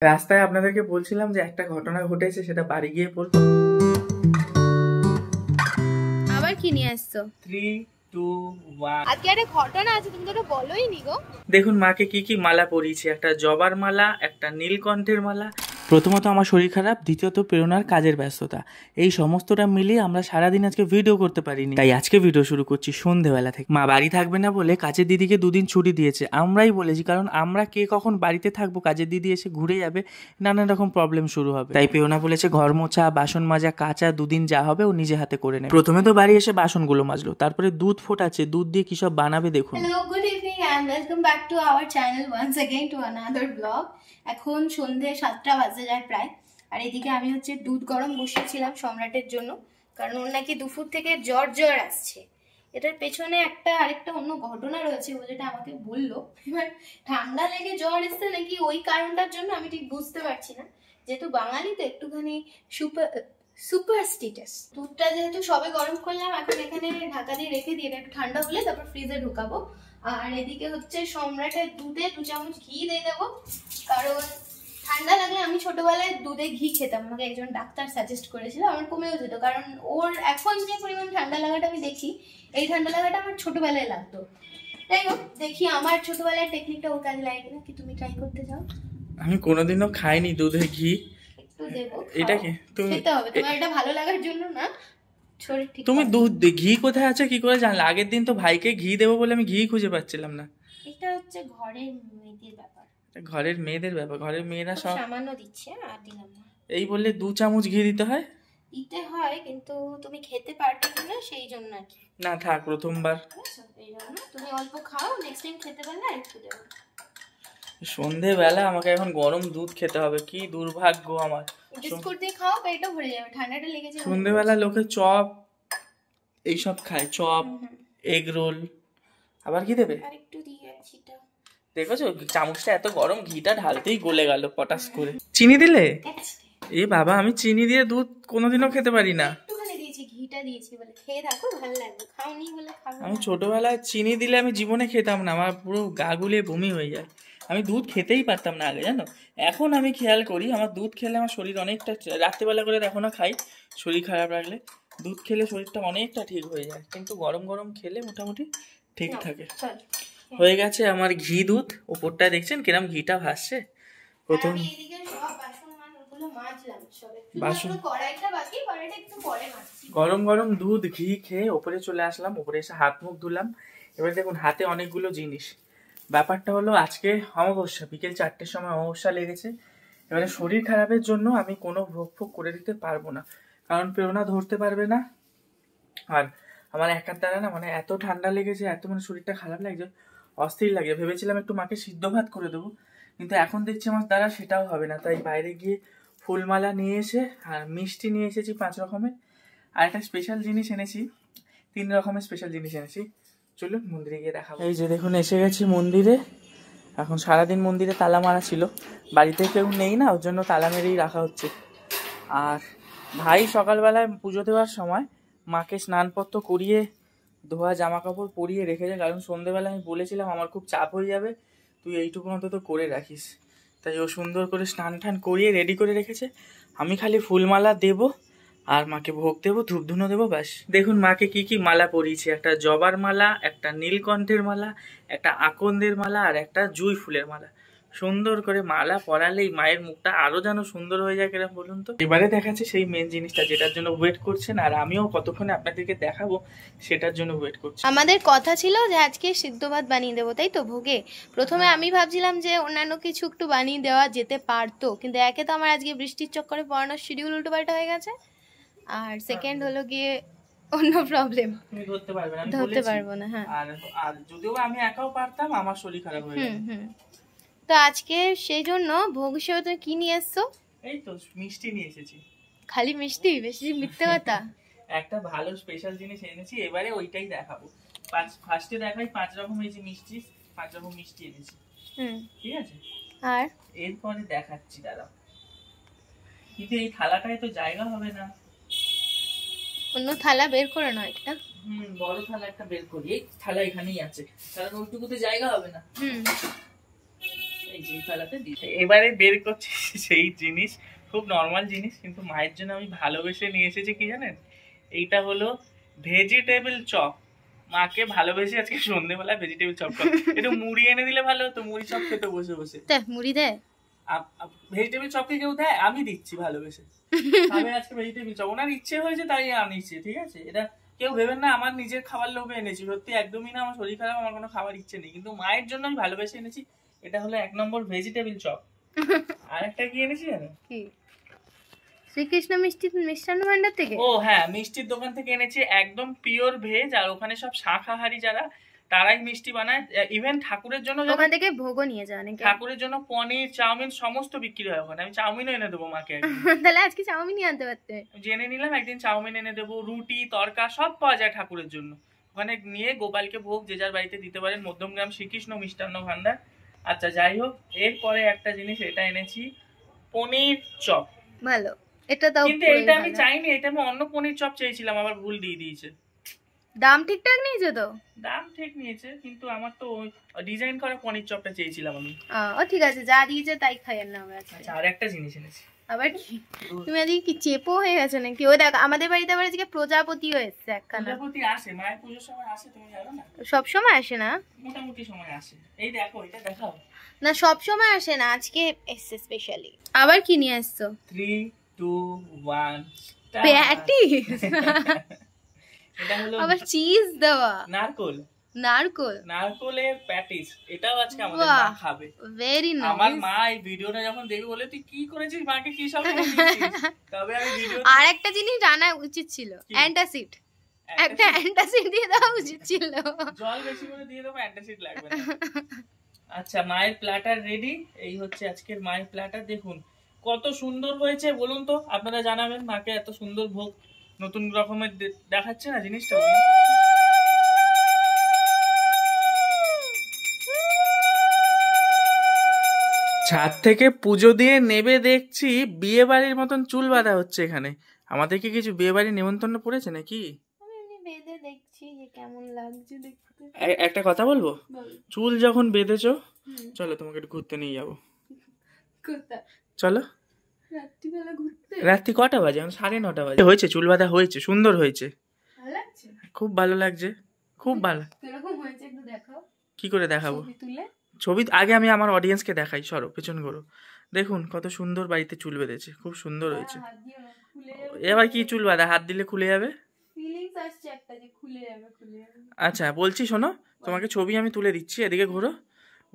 রাস্তায় আপনাদেরকে বলছিলাম যে একটা ঘটনা ঘটেছে, সেটা বাড়ি গিয়ে বলবো। আবার কি নিয়ে আসছো? 3, 2, 1। আজকে একটা ঘটনা আছে, তুমি তো বলোই নি গো। দেখুন মাকে কি কি মালা পরিয়েছি। একটা জবার মালা, একটা নীলকণ্ঠের মালা। প্রথমত আমার শরীর খারাপ, দ্বিতীয়ত প্রেরণার কাজের ব্যস্ততা, এই সমস্তটা মিলিয়ে আমরা সারাদিন আজকে ভিডিও করতে পারিনি। তাই আজকে ভিডিও শুরু করছি সন্ধ্যেবেলা থেকে। মা বাড়ি থাকবে না বলে কাজের দিদিকে 2 দিন ছুটি দিয়েছে। আমরাই বলেছি, কারণ আমরা কে কখন বাড়িতে থাকবো, কাজের দিদি এসে ঘুরে যাবে, নানান রকম প্রবলেম শুরু হবে। তাই প্রেরণা বলেছে ঘর মোছা, বাসন মাজা, কাচা 2 দিন যা হবে ও নিজে হাতে করে নেবে। প্রথমে তো বাড়ি এসে বাসনগুলো মাজলো, তারপরে দুধ ফোটাচ্ছে, দুধ দিয়ে কি সব বানাবে দেখুন। Hello, good evening and welcome back to our channel once again to another blog. এখন সন্ধে 7টা বাজে যায় প্রায়। আর এদিকে আমি হচ্ছে দুধ গরম বসিয়েছিলাম সম্রাটের জন্য, কারণ ওর নাকি দুপুর থেকে জ্বর আসছে। এটার পেছনে আরেকটা অন্য ঘটনা রয়েছে, ও যেটা আমাকে বললো। এবার ঠান্ডা লেগে জ্বর এসছে নাকি ওই কারণটার জন্য আমি ঠিক বুঝতে পারছি না, যেহেতু বাঙালি তো একটুখানি সুপারস্টিটাস। দুধটা যেহেতু সবে গরম করলাম, এখন এখানে ঢাকা দিয়ে রেখে দিয়ে একটু ঠান্ডা হলে তারপর ফ্রিজে ঢুকাবো। আর এদিকে হচ্ছে সম্রাটের দুধে 2 চামচ ঘি দিয়ে দেবো, কারণ ঠান্ডা লাগলে, আমি ছোটবেলায় দুধে ঘি খেতাম, আমাকে একজন ডাক্তার সাজেস্ট করেছিল, আমার কমেও যেত। কারণ ওর এখন যে পরিমাণ ঠান্ডা লাগাটা আমি দেখি, এই ঠান্ডা লাগাটা আমার ছোটবেলায় লাগতো। যাই হোক, দেখি আমার ছোটবেলার টেকনিকটা ওর কাজে লাগে কিনা। কি তুমি ট্রাই করতে চাও? আমি কোনোদিনও খাইনি দুধে ঘি। এটা কি তুমি খেতে হবে, তোমার এটা ভালো লাগার জন্য না, শরীর ঠিক। তুমি দুধ ঘি কোথায় আছে কি করে জানলে? আগের দিন তো ভাইকে ঘি দেবো বলে আমি ঘি খুঁজে পাচ্ছিলাম না। এটা হচ্ছে ঘরের মেয়েদের ব্যাপার। ঘরের মেয়েদের ব্যাপার, ঘরের মেয়েরা সব সামান্য দিচ্ছে, আর দিলাম না। এই বললে 2 চামচ ঘি দিতে হয়? দিতে হয়, কিন্তু তুমি খেতে পারবে না, সেই জন্য আর কি। না থাক, প্রথমবার এই জন্য তুমি অল্প খাও, নেক্সট টাইম খেতে পারলে আর একটু দেবো। সন্ধেবেলা আমাকে এখন গরম দুধ খেতে হবে, কি দুর্ভাগ্য আমার। বিস্কুট দিয়ে খাও, পেটও ভরে যাবে, ঠান্ডাটা লেগেছে। সন্ধেবেলা লোকে চপ এইসব খায়, চপ, এগ রোল, আবার কি দেবে? আর একটু দিয়ে আছিটা। দেখেছো চামচটা এত গরম, ঘিটা ঢালতেই গলে গেল পটাস করে। চিনি দিলে? এ বাবা, আমি চিনি দিয়ে দুধ কোনোদিনও খেতে পারি না। একটুখানি দিয়েছি, ঘিটা দিয়েছি বলে খেয়ে দেখো, ভালো লাগবে। খাওনি বলে খাও। আমি ছোটবেলায় চিনি দিলে আমি জীবনে খেতাম না, আমার পুরো গা গুলিয়ে বমি হয়ে যায়। আমি দুধ খেতেই পারতাম না আগে, জানো। এখন আমি খেয়াল করি, আমার দুধ খেলে আমার শরীর অনেকটা, রাত্রিবেলা করে দেখো না খাই, শরীর খারাপ লাগলে দুধ খেলে শরীরটা অনেকটা ঠিক হয়ে যায়, কিন্তু গরম গরম খেলে মোটামুটি ঠিক থাকে। হয়ে গেছে আমার ঘি দুধ, ওপরটা দেখছেন কিরম ঘিটা ভাসছে। প্রথম বাসন গরম গরম দুধ ঘি খেয়ে ওপরে চলে আসলাম, ওপরে এসে হাত মুখ ধুলাম। এবার দেখুন হাতে অনেকগুলো জিনিস। ব্যাপারটা হলো আজকে অমাবস্যা, বিকেল 4টের সময় অমাবস্যা লেগেছে। এবারে শরীর খারাপের জন্য আমি কোনো ভোগ ফোগ করে দিতে পারবো না, কারণ প্রেরণা ধরতে পারবে না। আর আমার একার দ্বারা না, মানে এত ঠান্ডা লেগেছে, এত মানে শরীরটা খারাপ লাগছে, অস্থির লাগে। ভেবেছিলাম একটু মাকে সিদ্ধ ভাত করে দেবো, কিন্তু এখন দেখছি আমার দ্বারা সেটাও হবে না। তাই বাইরে গিয়ে ফুলমালা নিয়ে এসে আর মিষ্টি নিয়ে এসেছি 5 রকমের, আর একটা স্পেশাল জিনিস এনেছি, 3 রকমের স্পেশাল জিনিস এনেছি। চলুন মন্দিরে গিয়ে দেখাবো। এই যে দেখুন এসে গেছি মন্দিরে। এখন সারাদিন মন্দিরে তালা মারা ছিল, বাড়িতে কেউ নেই না, ওর জন্য তালা মেরেই রাখা হচ্ছে। আর ভাই সকালবেলায় পুজো দেওয়ার সময় মাকে স্নানপত্র করিয়ে ধোয়া জামা কাপড় পরিয়ে রেখেছে, কারণ সন্ধ্যেবেলা আমি বলেছিলাম আমার খুব চাপ হয়ে যাবে, তুই এইটুকু অন্তত করে রাখিস। তাই ও সুন্দর করে স্নান টান করিয়ে রেডি করে রেখেছে। আমি খালি ফুলমালা দেবো আর মাকে ভোগ দেবো, ধূপধুনো দেবো, ব্যাস। দেখুন মাকে কি কি মালা পরিয়েছি। একটা জবার মালা, একটা নীলকণ্ঠের মালা, একটা আকন্দের মালা, আর একটা জুঁই ফুলের মালা। সুন্দর করে মালা পরালেই মায়ের মুখটা আরো যেন সুন্দর হয়ে যায়, কিরকম বলুন তো। এবারে দেখাচ্ছে সেই মেন জিনিসটা, যেটার জন্য ওয়েট করছেন, আর আমিও কতক্ষণে আপনাদেরকে দেখাবো সেটার জন্য ওয়েট করছি। আমাদের কথা ছিল যে আজকে সিদ্ধ ভাত বানিয়ে দেবো, তাই তো ভোগে। প্রথমে আমি ভাবছিলাম যে অন্যান্য কিছু একটু বানিয়ে দেওয়া যেতে পারতো, কিন্তু একে তো আমার আজকে বৃষ্টির চক্করে পড়ানোর শিডিউল উল্টোপাল্টা হয়ে গেছে, আর সেকেন্ড হলো গিয়ে অন্য প্রবলেম, তুমি ধরতে পারবে না, ধরতে পারবো না। হ্যাঁ, আর যদিও আমি একাও পারতাম, আমার শরীর খারাপ হয়ে যাবে। তো আজকে সেই জন্য ভোগ হিসেবে তুমি কি নিয়ে এসছো? এই তো মিষ্টি নিয়ে এসেছি। খালি মিষ্টি? বেশি মিথ্যে কথা। একটা ভালো স্পেশাল জিনিস এনেছি, এবারে ওইটাই দেখাবো। ফার্স্টে দেখাই 5 রকম এই যে মিষ্টি, 5 রকম মিষ্টি এনেছি। ঠিক আছে, আর এরপরে দেখাচ্ছি, দাঁড়াও। কিন্তু এই থালাটায় তো জায়গা হবে না, অন্য থালা বের করে নাও একটা। বড় থালা একটা বের করি। এই থালা এখানেই আছে, কারণ ওইটুকুতে জায়গা হবে না। এই থালাতে দিই। এবারে বের করছি সেই জিনিস, খুব নর্মাল জিনিস, কিন্তু মায়ের জন্য আমি ভালোবেসে নিয়ে এসেছি। কি জানেন, এইটা হলো ভেজিটেবল চপ। মাকে ভালোবেসে আজকে সন্ধ্যেবেলায় ভেজিটেবল চপ খাবো। একটু মুড়ি এনে দিলে ভালো হতো, মুড়ি চপ খেতে বসে বসে। মুড়ি দেয়? ভেজিটেবল চপ কেউ দেয়? আমি দিচ্ছি ভালোবেসে। আমি আজকে ভেজিটেবল চপ, ওনার ইচ্ছে হয়েছে তাই আনিছি, ঠিক আছে? এটা কেউ ভেবেন না আমার নিজের খাবার লোভে এনেছি, সত্যি একদমই না। আমার শরীর খারাপ, আমার কোনো খাবার ইচ্ছে নেই, কিন্তু মায়ের জন্য আমি ভালোবেসে এনেছি। এটা হলো 1 নম্বর ভেজিটেবল চপ। আর একটা কি এনেছি জানো? কি? শ্রীকৃষ্ণ মিষ্টান্ন ভান্ডার থেকে। ও হ্যাঁ, মিষ্টির দোকান থেকে এনেছি, একদম পিওর ভেজ। আর ওখানে সব শাকাহারী যারা, তারাই মিষ্টি বানায়। ইভেন ঠাকুরের জন্য ওখান থেকে ভোগও নিয়ে যান। ঠাকুরের জন্য পনির, চাউমিন সমস্ত বিক্রি হয় ওখানে। আমি চাউমিনও এনে দেবো মাকে। তাহলে আজকে চাউমিনই আনতে পারতে। জেনে নিলাম, একদিন চাউমিন এনে দেবো। রুটি, তরকা সব পাওয়া যায় ঠাকুরের জন্য ওখানে। নিয়ে গোপালকে ভোগ যে যার বাড়িতে দিতে পারেন। মধ্যমগ্রাম শ্রীকৃষ্ণ মিষ্টান্ন ভান্ডার। আচ্ছা যাই হোক, এরপরে একটা জিনিস এটা এনেছি, পনির চপ। ভালো, এটা দাও। কিন্তু এটা আমি চাইনি, এটা আমি অন্য পনির চপ চেয়েছিলাম, আবার ভুল দিয়ে দিয়েছে। দাম ঠিকঠাক নিয়েছে তো? দাম ঠিক নিয়েছে, কিন্তু আমার তো ডিজাইন করা পনির চপটা চেয়েছিলাম আমি। ও ঠিক আছে, যা দিয়েছে তাই খাইয়েন না আমরা। আচ্ছা আর একটা জিনিস এনেছি। আবার কি? তুমি আজকে কি চেপো হয়ে গেছে নাকি? ওই দেখ, আমাদের বাড়িতে আবার আজকে প্রজাপতি হয়েছে একখানা। প্রজাপতি আসে মায়ের পুজোর সময়, আসে, তুমি জানো না? সব সময় আসে না, মোটামুটি সময় আসে। এই দেখো, এটা দেখাও না। সব সময় আসে না, আজকে এসছে স্পেশালি। আবার কি নিয়ে আসছো? 3 2 1 প্যাটিস। এটা হলো আবার চিজ দেওয়া, নারকোলের প্যাটিস। এটাও আজকে আমাদের মা খাবে। Very nice. আমার মা এই ভিডিওটা যখন দেখবে বলে, তুই কি করেছিস, মাকে কি সব দিয়েছিস? তবে আমি ভিডিও আর একটা জিনিস জানা উচিত ছিল, অ্যান্টাসিড। একটা অ্যান্টাসিড দিয়ে দেওয়া উচিত ছিল। জল বেশি করে দিয়ে দেবো, অ্যান্টাসিড লাগবে না। আচ্ছা, মায়ের প্ল্যাটার রেডি। এই হচ্ছে আজকের মায়ের প্ল্যাটার। দেখুন কত সুন্দর হয়েছে, বলুন তো আপনারা জানাবেন। মাকে এত সুন্দর ভোগ, নতুন রকমের দেখাচ্ছে না জিনিসটা। ছাদ থেকে পুজো দিয়ে নেবে দেখছি বিয়ে বাড়ির মতন চুল বাঁধা হচ্ছে এখানে। আমাদেরকে কিছু বিয়ে বাড়ির নেমন্তন্ন পড়েছে নাকি? বেঁধে দেখছি যে কেমন লাগছে দেখতে। একটা কথা বলবো, চুল যখন বেঁধেছো, চলো তোমাকে একটু ঘুরতে নিয়ে যাবো। চলো। রাত্রিবেলা ঘুরতে? রাত্রি কটা বাজে? 9:30 বাজে। হয়েছে, চুল বাঁধা হয়েছে, সুন্দর হয়েছে, খুব ভালো লাগছে, খুব ভালো। কিরকম হয়েছে একটু দেখাও। কি করে দেখাবো? ছবি আগে আমি আমার অডিয়েন্সকে দেখাই। সরো, পেছন করো। দেখুন কত সুন্দর বাড়িতে চুল বেঁধেছে, খুব সুন্দর হয়েছে। এবার কি চুল বাঁধা হাত দিলে খুলে যাবে? আচ্ছা বলছি, শোনো, তোমাকে ছবি আমি তুলে দিচ্ছি, এদিকে ঘোরো।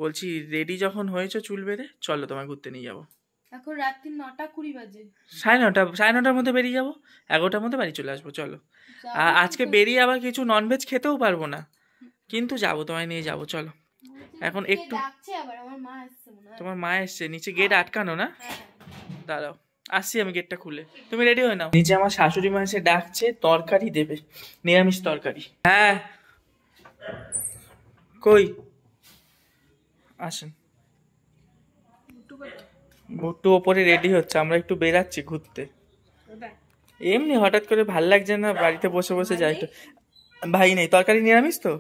বলছি রেডি যখন হয়েছে চুল বেঁধে, চলো তোমায় ঘুরতে নিয়ে যাবো। এখন রাত্রি 9:20 বাজে। 9:30 মধ্যে বেরিয়ে যাবো, 11টার মধ্যে বাড়ি চলে আসবো। চলো। আজকে বেরিয়ে আবার কিছু ননভেজ খেতেও পারবো না, কিন্তু যাবো, তোমায় নিয়ে যাবো। চলো। এখন একটু, তোমার মা এসছে, নিচে গেট আটকানো না? দাঁড়াও, আসছি আমি, গেটটা খুলে। তুমি রেডি হয়ে নাও। নিচে আমার শাশুড়ি মা এসে ডাকছে, তরকারি দেবে, নিরামিষ তরকারি। হ্যাঁ, কই আসেন। ভুট্টু ওপরে রেডি হচ্ছে, আমরা একটু বেরাচ্ছি ঘুরতে। এমনি হঠাৎ করে ভাল লাগছে না বাড়িতে বসে বসে যাই তো। ভাই নেই, তরকারি নিরামিষ তো।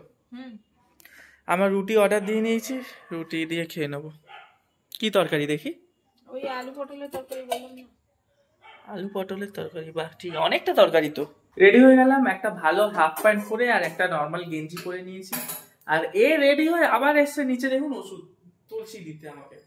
আমরা রুটি অর্ডার দিয়ে নিয়েছি, রুটি দিয়ে খেয়ে নেবো। কি তরকারি দেখি? ওই আলু পটলের তরকারি বললাম না। আলু পটলের তরকারি, বাহ ঠিক, অনেকটা তরকারি তো। রেডি হয়ে গেলাম, একটা ভালো হাফ প্যান্ট পরে আর একটা নর্মাল গেঞ্জি পরে নিয়েছি। আর এ রেডি হয়ে আবার এসছে নিচে, দেখুন ওষুধ তুলসী দিতে আমাকে।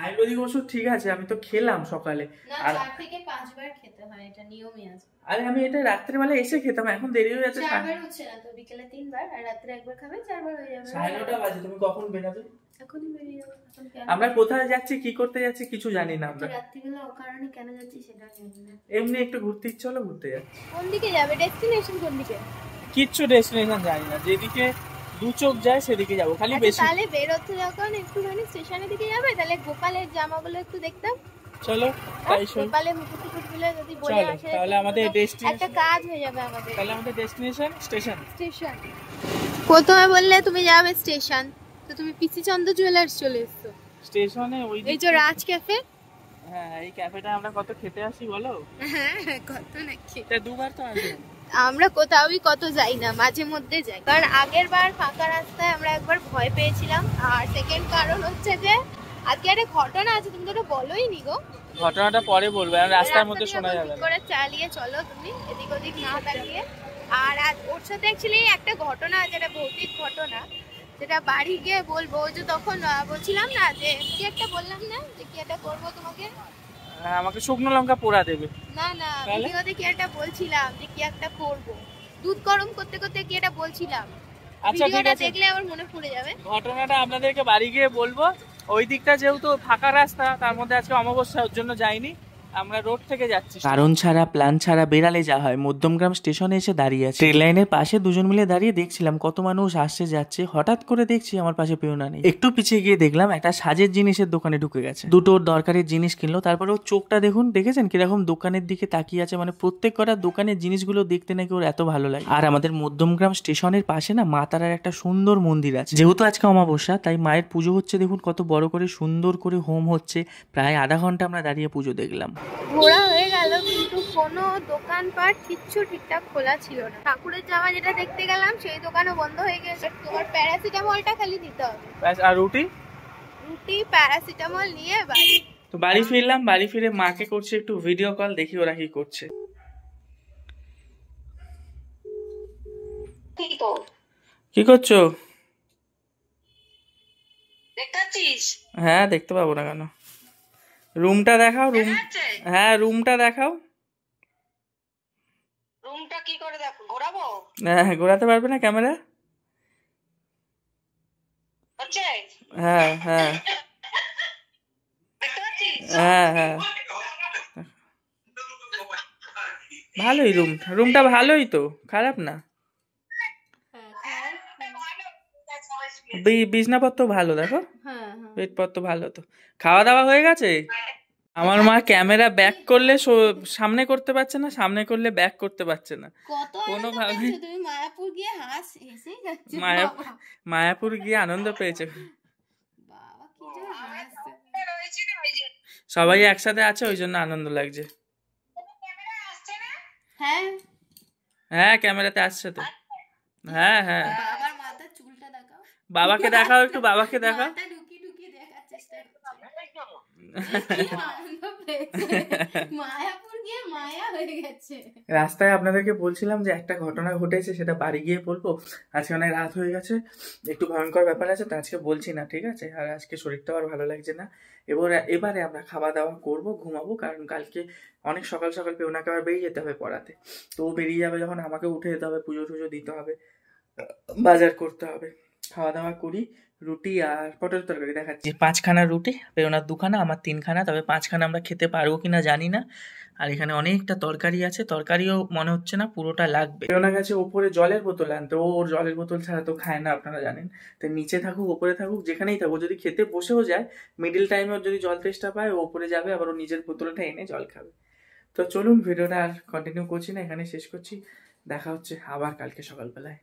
আয়ুর্বেদিক ওষুধ, ঠিক আছে, আমি তো খেলাম সকালে। আর 4 থেকে 5 বার খেতে হয়, এটা নিয়মই আছে। আরে আমি এটা রাত্রে বেলা এসে খেতাম, এখন দেরি হয়ে যাচ্ছে। 4 বার হচ্ছে না তো, বিকেলে 3 বার আর রাত্রে একবার খাবে, 4 বার হয়ে যাবে। 9:30 বাজে। তুমি কখন বেরাবে? এখনই বেরিয়ে যাবো। আমরা কোথায় যাচ্ছি, কি করতে যাচ্ছি কিছু জানি না। আমরা রাত্রিবেলা ও কারণে কেন যাচ্ছি সেটা জানি না। এমনি একটু ঘুরতে ইচ্ছে হলো, ঘুরতে যাচ্ছি। কোন দিকে যাবে? ডেস্টিনেশন কোন দিকে? কিচ্ছু ডেস্টিনেশন জানি না, যেদিকে দু চোখ যায় সেদিকে যাবো, খালি বেশি। তাহলে বেরোতে যখন একটুখানি স্টেশনের দিকে যাবে, তাহলে গোপালের জামাগুলো একটু দেখতাম। চলো তাই শুন। গোপালের মুকুটগুলো যদি বলে আসে, তাহলে আমাদের ডেস্টিনেশন, একটা কাজ হয়ে যাবে আমাদের। তাহলে আমাদের ডেস্টিনেশন স্টেশন। প্রথমে বললে তুমি যাবে স্টেশন, তো তুমি পিসি চন্দ্র জুয়েলার্স চলে এসছো স্টেশনে। ওই এই যে রাজ ক্যাফে। হ্যাঁ, এই ক্যাফেটা আমরা কত খেতে আসি বলো? হ্যাঁ কত নাকি, তা দুবার তো আসি। আমরা কোথাওই কত যাই না, মাঝে মধ্যে যাই, কারণ আগের বার ফাঁকা রাস্তায় আমরা একবার ভয় পেয়েছিলাম। আর সেকেন্ড কারণ হচ্ছে যে আজকে একটা ঘটনা আছে, তুমি তো বলোই নি গো। ঘটনাটা পরে বলবো, রাস্তার মধ্যে শোনা যাবে করে চালিয়ে চলো তুমি, এদিক ওদিক না তাকিয়ে। আর ওর সাথে অ্যাকচুয়ালি একটা ঘটনা আছে, একটা ভৌতিক ঘটনা, যেটা বাড়ি গিয়ে বলবো। ওই যে তখন বলছিলাম না যে কি একটা বললাম না যে কি একটা করবো তোমাকে, আমাকে শুকনো লঙ্কা পোড়া দেবে। না না ভিডিওতে কি একটা বলছিলাম যে কি একটা করবো, দুধ গরম করতে করতে কি একটা বলছিলাম। আচ্ছা ঠিক আছে, দেখলে আবার মনে পড়ে যাবে। ঘটনাটা আপনাদেরকে বাড়ি গিয়ে বলবো। ওই দিকটা যেহেতু ফাঁকা রাস্তা, তার মধ্যে আজকে অমাবস্যা, ওর জন্য যাইনি, আমরা রোড থেকে যাচ্ছি। কারণ ছাড়া প্ল্যান ছাড়া বেরালে যা হয়। মধ্যমগ্রাম স্টেশনে এসে দাঁড়িয়ে আছে, ট্রেন লাইনের পাশে দুজন মিলে দাঁড়িয়ে দেখছিলাম কত মানুষ আসছে যাচ্ছে। হঠাৎ করে দেখছি আমার পাশে পেওনা নেই। একটু পিছিয়ে গিয়ে দেখলাম একটা সাজের জিনিসের দোকানে ঢুকে গেছে, দুটো দরকারের জিনিস কিনলো। তারপরে ওর চোখটা দেখুন, দেখেছেন কিরকম দোকানের দিকে তাকিয়ে আছে, মানে প্রত্যেক কটা দোকানের জিনিসগুলো দেখতে নাকি ওর এত ভালো লাগে। আর আমাদের মধ্যমগ্রাম স্টেশনের পাশে না মা তারার একটা সুন্দর মন্দির আছে। যেহেতু আজকে অমাবস্যা, তাই মায়ের পুজো হচ্ছে। দেখুন কত বড় করে সুন্দর করে হোম হচ্ছে। প্রায় আধা ঘন্টা আমরা দাঁড়িয়ে পুজো দেখলাম। ঘোরা হয়ে গেল, কিন্তু কোনো দোকানপাট কিচ্ছু ঠিকঠাক খোলা ছিল না। ঠাকুরের জামা যেটা দেখতে গেলাম সেই দোকানও বন্ধ হয়ে গেছে। তোমার প্যারাসিটামলটা খালি দিতে হবে। আর রুটি প্যারাসিটামল নিয়ে বাড়ি। তো বাড়ি ফিরলাম, বাড়ি ফিরে মাকে করছে একটু ভিডিও কল, দেখি ওরা কি করছে। কি করছো? হ্যাঁ দেখতে পাবো না কেন? রুমটা দেখাও। হ্যাঁ রুমটা দেখাও। রুমটা কি করে দেখো? ঘোরাবো? হ্যাঁ ঘোরাতে পারবে না ক্যামেরা? হচ্ছে? হ্যাঁ হ্যাঁ দেখতে পাচ্ছিস? হ্যাঁ হ্যাঁ ভালোই রুমটা ভালোই তো, খারাপ না। বিছনাপত্র ভালো, দেখো বেডপত্র ভালো। তো খাওয়া দাওয়া হয়ে গেছে? আমার মা ক্যামেরা ব্যাক করলে সামনে করতে পারছে না, সামনে করলে ব্যাক করতে পারছে না কোনো ভাবে। তুমি মায়াপুর গিয়ে হেসেই যাচ্ছে। মায়াপুর গিয়ে আনন্দ পেয়েছে। বাবা কি যে হাসছে। সবাই একসাথে আছে, ওই জন্য আনন্দ লাগছে। হ্যাঁ হ্যাঁ ক্যামেরাতে আসছে তো। হ্যাঁ হ্যাঁ বাবার মাথার চুলটা দেখাও। বাবাকে দেখাও একটু, বাবাকে দেখাও। ঢুকি দেখার চেষ্টা মায়াপুর গিয়ে মায়া হয়ে গেছে। রাস্তায় আপনাদেরকে বলছিলাম যে একটা ঘটনা ঘটেছে, সেটা বাড়ি গিয়ে বলবো। আজকে অনেক রাত হয়ে গেছে, একটু ভয়ঙ্কর ব্যাপার আছে, তো আজকে বলছি না, ঠিক আছে? আর আজকে শরীরটা আর ভালো লাগছে না। এবারে আমরা খাওয়া দাওয়া করবো, ঘুমাবো, কারণ কালকে অনেক সকাল সকাল পেওনাকে আবার বেরিয়ে যেতে হবে পড়াতে। তো ও বেরিয়ে যাবে যখন, আমাকে উঠে যেতে হবে, পুজো টুজো দিতে হবে, বাজার করতে হবে। খাওয়া দাওয়া করি। রুটি আর পটল তরকারি দেখাচ্ছি। 5খানা রুটি, পেওনার 2খানা, আমার 3খানা, তবে 5খানা আমরা খেতে পারবো কিনা জানি না। আর এখানে অনেকটা তরকারি আছে, তরকারিও মনে হচ্ছে না পুরোটা লাগবে। পেওনা গেছে ওপরে জলের বোতল আনতে, ওর জলের বোতল ছাড়া তো খায় না, আপনারা জানেন। তো নিচে থাকুক ওপরে থাকুক যেখানেই থাকুক, যদি খেতে বসেও যায় মিডিল টাইমে ওর যদি জল তেষ্টা পায়, ও ওপরে যাবে, আবার ও নিজের বোতলটা এনে জল খাবে। তো চলুন ভিডিওটা আর কন্টিনিউ করছি না, এখানে শেষ করছি। দেখা হচ্ছে আবার কালকে সকালবেলায়।